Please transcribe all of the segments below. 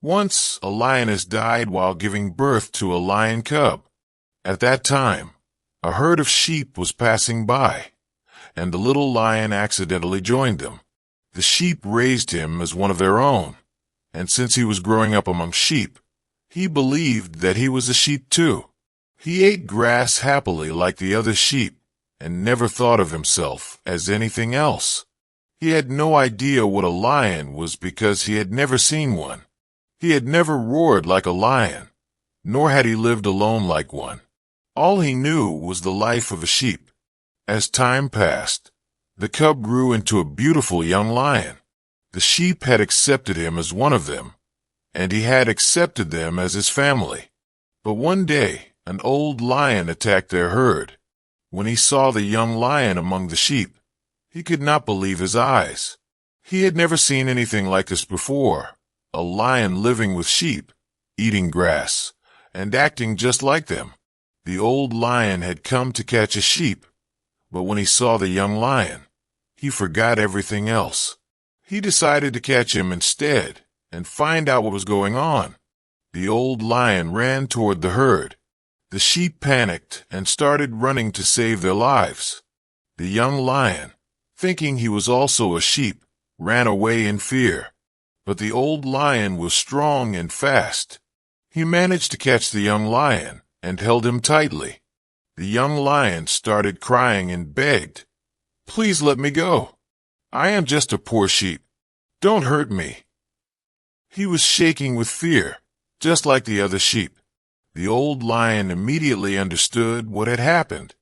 Once, a lioness died while giving birth to a lion cub. At that time, a herd of sheep was passing by, and the little lion accidentally joined them. The sheep raised him as one of their own, and since he was growing up among sheep, he believed that he was a sheep too. He ate grass happily like the other sheep, and never thought of himself as anything else. He had no idea what a lion was because he had never seen one. He had never roared like a lion, nor had he lived alone like one. All he knew was the life of a sheep. As time passed, the cub grew into a beautiful young lion. The sheep had accepted him as one of them, and he had accepted them as his family. But one day, an old lion attacked their herd. When he saw the young lion among the sheep, he could not believe his eyes. He had never seen anything like this before. A lion living with sheep, eating grass, and acting just like them. The old lion had come to catch a sheep, but when he saw the young lion, he forgot everything else. He decided to catch him instead and find out what was going on. The old lion ran toward the herd. The sheep panicked and started running to save their lives. The young lion, thinking he was also a sheep, ran away in fear. But the old lion was strong and fast. He managed to catch the young lion and held him tightly. The young lion started crying and begged, "Please let me go. I am just a poor sheep. Don't hurt me." He was shaking with fear, just like the other sheep. The old lion immediately understood what had happened.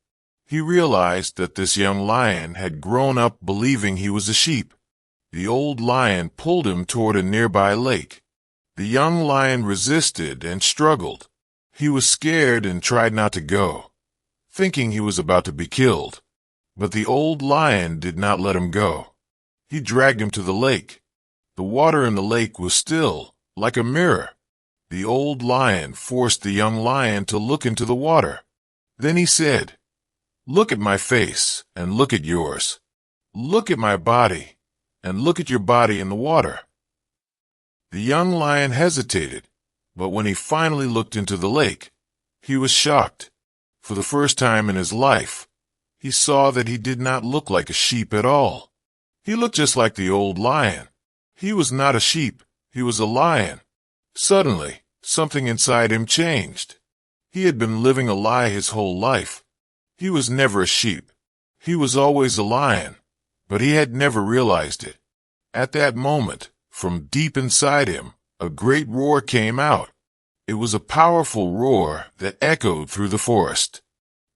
He realized that this young lion had grown up believing he was a sheep. The old lion pulled him toward a nearby lake. The young lion resisted and struggled. He was scared and tried not to go, thinking he was about to be killed. But the old lion did not let him go. He dragged him to the lake. The water in the lake was still, like a mirror. The old lion forced the young lion to look into the water. Then he said, "Look at my face and look at yours. Look at my body and look at your body in the water." The young lion hesitated, but when he finally looked into the lake, he was shocked. For the first time in his life, he saw that he did not look like a sheep at all. He looked just like the old lion. He was not a sheep, he was a lion. Suddenly, something inside him changed. He had been living a lie his whole life. He was never a sheep. He was always a lion, but he had never realized it. At that moment, from deep inside him, a great roar came out. It was a powerful roar that echoed through the forest.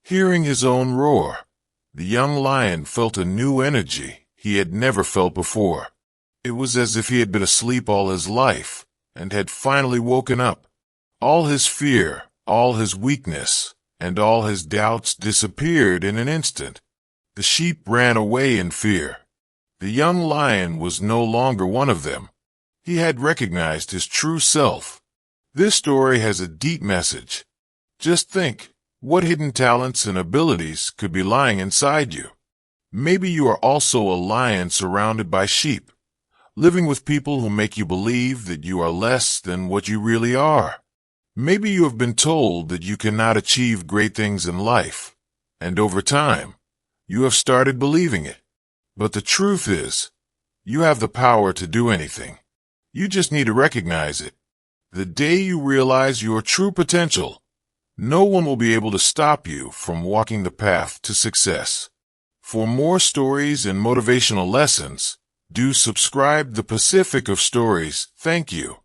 Hearing his own roar, the young lion felt a new energy he had never felt before. It was as if he had been asleep all his life and had finally woken up. All his fear, all his weakness, and all his doubts disappeared in an instant. The sheep ran away in fear. The young lion was no longer one of them. He had recognized his true self. This story has a deep message. Just think, what hidden talents and abilities could be lying inside you? Maybe you are also a lion surrounded by sheep, living with people who make you believe that you are less than what you really are. Maybe you have been told that you cannot achieve great things in life, and over time, you have started believing it. But the truth is, you have the power to do anything. You just need to recognize it. The day you realize your true potential, no one will be able to stop you from walking the path to success. For more stories and motivational lessons, do subscribe The Pacific of Stories. Thank you.